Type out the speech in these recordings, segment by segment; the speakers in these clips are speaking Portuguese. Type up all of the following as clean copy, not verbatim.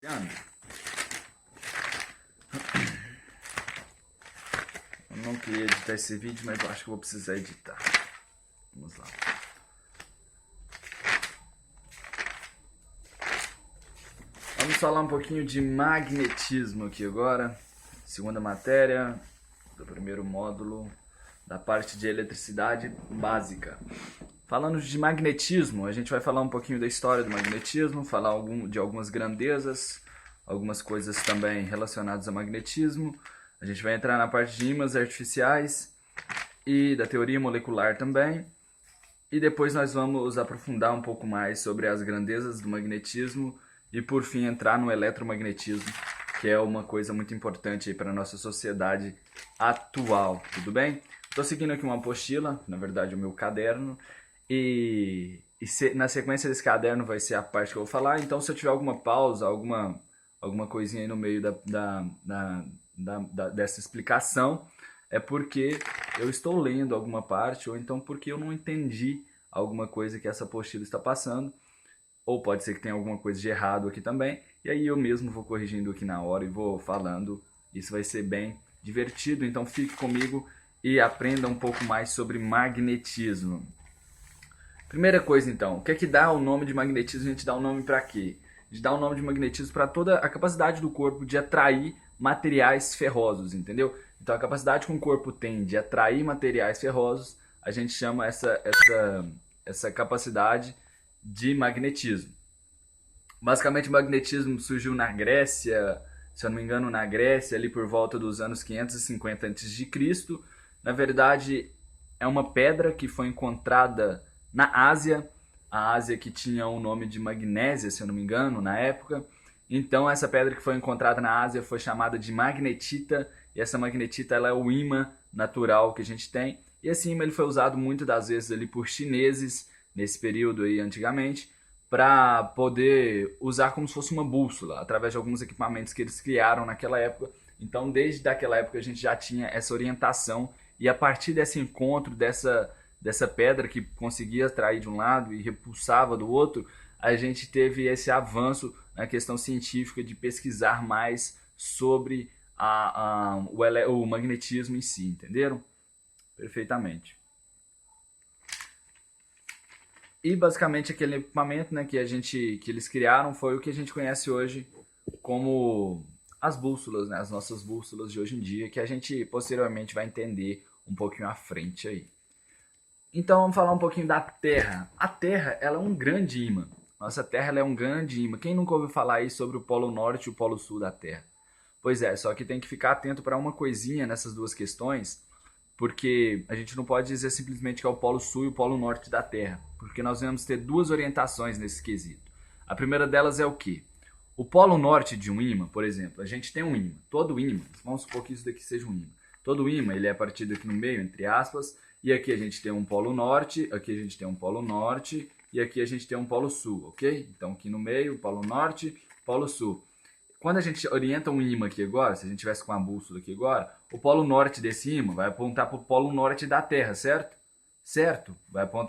Eu não queria editar esse vídeo, mas eu acho que vou precisar editar. Vamos lá. Vamos falar um pouquinho de magnetismo aqui agora. Segunda matéria do primeiro módulo da parte de eletricidade básica. Falando de magnetismo, a gente vai falar um pouquinho da história do magnetismo, falar de algumas grandezas, algumas coisas também relacionadas ao magnetismo. A gente vai entrar na parte de ímãs artificiais e da teoria molecular também. E depois nós vamos aprofundar um pouco mais sobre as grandezas do magnetismo e por fim entrar no eletromagnetismo, que é uma coisa muito importante para a nossa sociedade atual, tudo bem? Estou seguindo aqui uma apostila, na verdade o meu caderno, na sequência desse caderno vai ser a parte que eu vou falar, então se eu tiver alguma pausa, alguma coisinha aí no meio dessa explicação, é porque eu estou lendo alguma parte, ou então porque eu não entendi alguma coisa que essa apostila está passando, ou pode ser que tenha alguma coisa de errado aqui também, e aí eu mesmo vou corrigindo aqui na hora e vou falando. Isso vai ser bem divertido, então fique comigo e aprenda um pouco mais sobre magnetismo. Primeira coisa então, o que é que dá o nome de magnetismo? A gente dá o nome para quê? A gente dá o nome de magnetismo para toda a capacidade do corpo de atrair materiais ferrosos, entendeu? Então a capacidade que um corpo tem de atrair materiais ferrosos, a gente chama essa capacidade de magnetismo. Basicamente o magnetismo surgiu na Grécia, se eu não me engano na Grécia, ali por volta dos anos 550 a.C. Na verdade é uma pedra que foi encontrada na Ásia, a Ásia que tinha o nome de Magnésia, se eu não me engano, na época. Então essa pedra que foi encontrada na Ásia foi chamada de magnetita, e essa magnetita ela é o ímã natural que a gente tem. E esse ímã ele foi usado muitas das vezes ali por chineses, nesse período aí antigamente, para poder usar como se fosse uma bússola, através de alguns equipamentos que eles criaram naquela época. Então desde aquela época a gente já tinha essa orientação, e a partir desse encontro, dessa pedra que conseguia atrair de um lado e repulsava do outro, a gente teve esse avanço na questão científica de pesquisar mais sobre o magnetismo em si, entenderam? Perfeitamente. E basicamente aquele equipamento, né, que eles criaram foi o que a gente conhece hoje como as bússolas, né, as nossas bússolas de hoje em dia, que a gente posteriormente vai entender um pouquinho à frente aí. Então vamos falar um pouquinho da Terra. A Terra ela é um grande ímã. Nossa Terra ela é um grande ímã. Quem nunca ouviu falar aí sobre o Polo Norte e o Polo Sul da Terra? Pois é, só que tem que ficar atento para uma coisinha nessas duas questões, porque a gente não pode dizer simplesmente que é o Polo Sul e o Polo Norte da Terra, porque nós vamos ter duas orientações nesse quesito. A primeira delas é o quê? O Polo Norte de um ímã, por exemplo, a gente tem um ímã. Todo ímã, vamos supor que isso daqui seja um ímã. Todo ímã ele é partido aqui no meio, entre aspas, e aqui a gente tem um Polo Norte, aqui a gente tem um Polo Norte, e aqui a gente tem um Polo Sul, ok? Então aqui no meio, Polo Norte, Polo Sul. Quando a gente orienta um ímã aqui agora, se a gente tivesse com a bússola aqui agora, o polo norte desse ímã vai apontar para o polo norte da Terra, certo? Certo?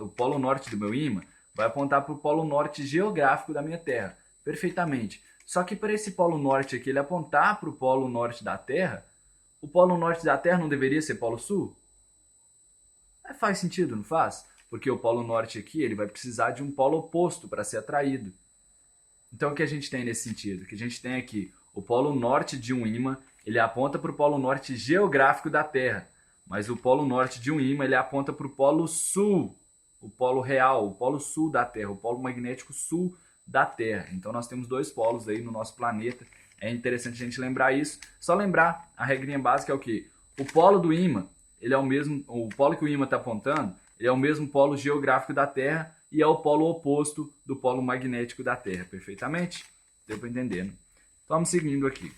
O polo norte do meu ímã vai apontar para o polo norte geográfico da minha Terra. Perfeitamente. Só que para esse polo norte aqui ele apontar para o polo norte da Terra, o polo norte da Terra não deveria ser polo sul? Faz sentido, não faz? Porque o polo norte aqui ele vai precisar de um polo oposto para ser atraído. Então o que a gente tem nesse sentido? Que a gente tem aqui o polo norte de um ímã, ele aponta para o polo norte geográfico da Terra, mas o polo norte de um ímã ele aponta para o polo sul, o polo real, o polo sul da Terra, o polo magnético sul da Terra. Então nós temos dois polos aí no nosso planeta. É interessante a gente lembrar isso. Só lembrar, a regrinha básica é o quê? O polo do ímã, ele é o mesmo, o polo que o ímã está apontando, ele é o mesmo polo geográfico da Terra, e é o polo oposto do polo magnético da Terra, perfeitamente? Deu para entender, né? Vamos seguindo aqui.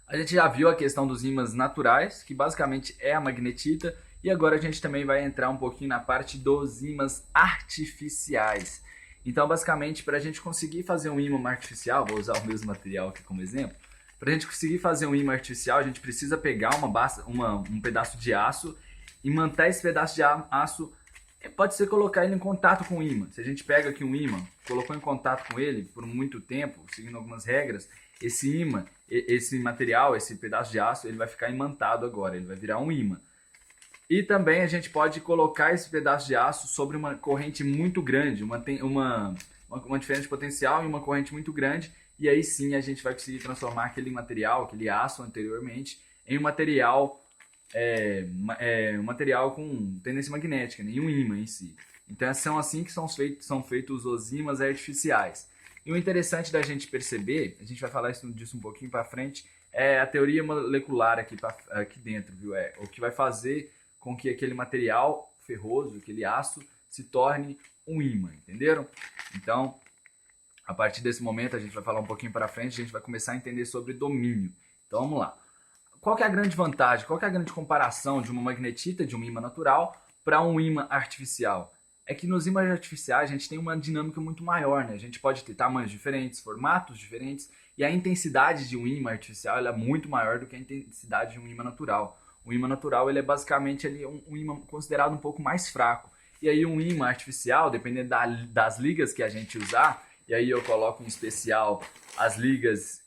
A gente já viu a questão dos ímãs naturais, que basicamente é a magnetita, e agora a gente também vai entrar um pouquinho na parte dos ímãs artificiais. Então, basicamente, para a gente conseguir fazer um ímã artificial, vou usar o mesmo material aqui como exemplo, para a gente conseguir fazer um ímã artificial, a gente precisa pegar um pedaço de aço e manter esse pedaço de aço Pode ser colocar ele em contato com o ímã. Se a gente pega aqui um ímã, colocou em contato com ele por muito tempo, seguindo algumas regras, esse ímã, esse material, esse pedaço de aço, ele vai ficar imantado agora, ele vai virar um ímã. E também a gente pode colocar esse pedaço de aço sobre uma corrente muito grande, uma diferença de potencial e uma corrente muito grande, e aí sim a gente vai conseguir transformar aquele material, aquele aço anteriormente, em um material um material com tendência magnética, nenhum ímã em si. Então são assim que são feitos os ímãs artificiais. E o interessante da gente perceber, a gente vai falar disso um pouquinho para frente, é a teoria molecular aqui dentro, viu? É o que vai fazer com que aquele material ferroso, aquele aço, se torne um ímã, entenderam? Então, a partir desse momento, a gente vai falar um pouquinho para frente, a gente vai começar a entender sobre domínio. Então vamos lá. Qual que é a grande vantagem, qual que é a grande comparação de uma magnetita, de um ímã natural, para um ímã artificial? É que nos ímãs artificiais a gente tem uma dinâmica muito maior, né? A gente pode ter tamanhos diferentes, formatos diferentes, e a intensidade de um ímã artificial ela é muito maior do que a intensidade de um ímã natural. O ímã natural ele é basicamente ali, um ímã considerado um pouco mais fraco. E aí um ímã artificial, dependendo das ligas que a gente usar, e aí eu coloco em especial as ligas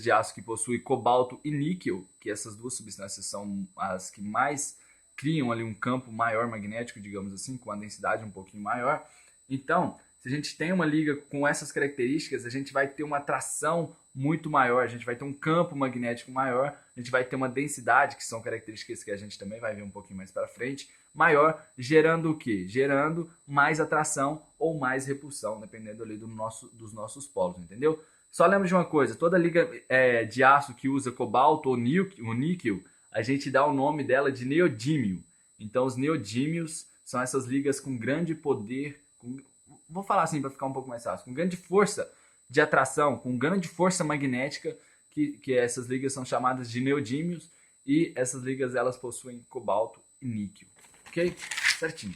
de aço que possuem cobalto e níquel, que essas duas substâncias são as que mais criam ali um campo maior magnético, digamos assim, com a densidade um pouquinho maior. Então, se a gente tem uma liga com essas características, a gente vai ter uma atração muito maior, a gente vai ter um campo magnético maior, a gente vai ter uma densidade, que são características que a gente também vai ver um pouquinho mais para frente, maior, gerando o quê? Gerando mais atração ou mais repulsão, dependendo ali dos nossos polos, entendeu? Só lembra de uma coisa, toda liga de aço que usa cobalto ou níquel, a gente dá o nome dela de neodímio. Então os neodímios são essas ligas com grande poder, vou falar assim para ficar um pouco mais fácil, com grande força de atração, com grande força magnética, que essas ligas são chamadas de neodímios, e essas ligas elas possuem cobalto e níquel. Ok? Certinho.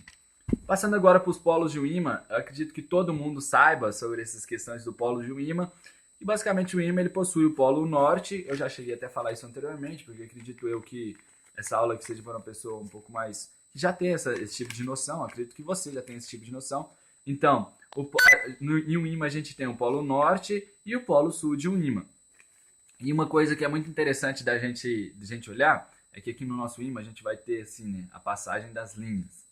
Passando agora para os polos de um ímã, eu acredito que todo mundo saiba sobre essas questões do polo de um ímã. E basicamente o ímã ele possui o polo norte, eu já cheguei até a falar isso anteriormente, porque acredito eu que essa aula que seja para uma pessoa um pouco mais, que já tem esse tipo de noção, acredito que você já tem esse tipo de noção. Então, em um ímã a gente tem o polo norte e o polo sul de um ímã. E uma coisa que é muito interessante da gente olhar, é que aqui no nosso ímã a gente vai ter assim, né, a passagem das linhas.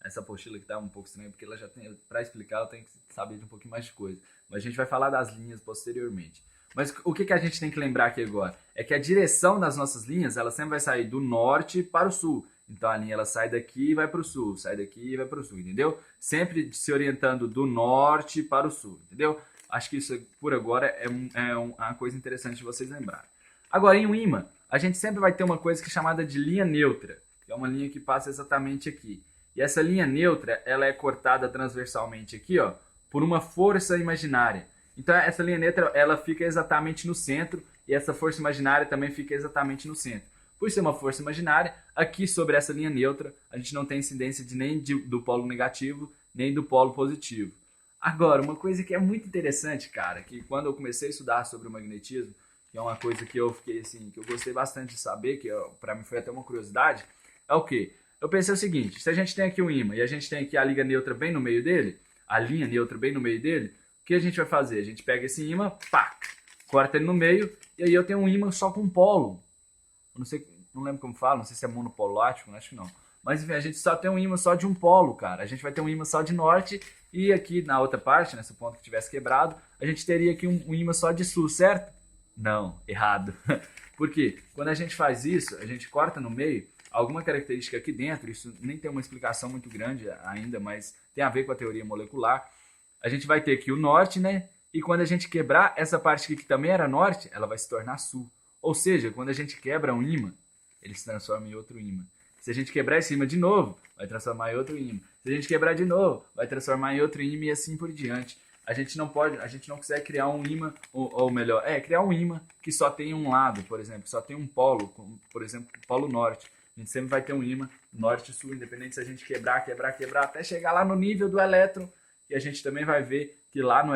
Essa apostila que está um pouco estranha, porque ela já tem, para explicar, eu tenho que saber de um pouquinho mais de coisa. Mas a gente vai falar das linhas posteriormente. Mas o que a gente tem que lembrar aqui agora? É que a direção das nossas linhas, ela sempre vai sair do norte para o sul. Então a linha ela sai daqui e vai para o sul, sai daqui e vai para o sul, entendeu? Sempre se orientando do norte para o sul, entendeu? Acho que isso por agora é uma coisa interessante de vocês lembrarem. Agora em um ímã, a gente sempre vai ter uma coisa que é chamada de linha neutra, que é uma linha que passa exatamente aqui. E essa linha neutra, ela é cortada transversalmente aqui, ó, por uma força imaginária. Então essa linha neutra, ela fica exatamente no centro e essa força imaginária também fica exatamente no centro. Por ser uma força imaginária, aqui sobre essa linha neutra, a gente não tem incidência do polo negativo, nem do polo positivo. Agora, uma coisa que é muito interessante, cara, que quando eu comecei a estudar sobre o magnetismo, que é uma coisa que eu fiquei assim, que eu gostei bastante de saber, que para mim foi até uma curiosidade, é o quê? Eu pensei o seguinte, se a gente tem aqui um ímã e a gente tem aqui a liga neutra bem no meio dele, a linha neutra bem no meio dele, o que a gente vai fazer? A gente pega esse ímã, pá, corta ele no meio, e aí eu tenho um ímã só com polo. Eu não sei, não lembro como fala, não sei se é monopolo, acho que não. Mas enfim, a gente só tem um ímã só de um polo, cara. A gente vai ter um ímã só de norte, e aqui na outra parte, nesse ponto que tivesse quebrado, a gente teria aqui um ímã só de sul, certo? Não, errado. Por quê? Quando a gente faz isso, a gente corta no meio, alguma característica aqui dentro, isso nem tem uma explicação muito grande ainda, mas tem a ver com a teoria molecular. A gente vai ter aqui o norte, né? E quando a gente quebrar essa parte aqui que também era norte, ela vai se tornar sul. Ou seja, quando a gente quebra um ímã, ele se transforma em outro ímã. Se a gente quebrar esse ímã de novo, vai transformar em outro ímã. Se a gente quebrar de novo, vai transformar em outro ímã e assim por diante. A gente não consegue criar um ímã, ou melhor, criar um ímã que só tem um lado, por exemplo, só tem um polo, como, por exemplo, o polo norte. A gente sempre vai ter um ímã norte e sul, independente se a gente quebrar, até chegar lá no nível do elétron, e a gente também vai ver que lá no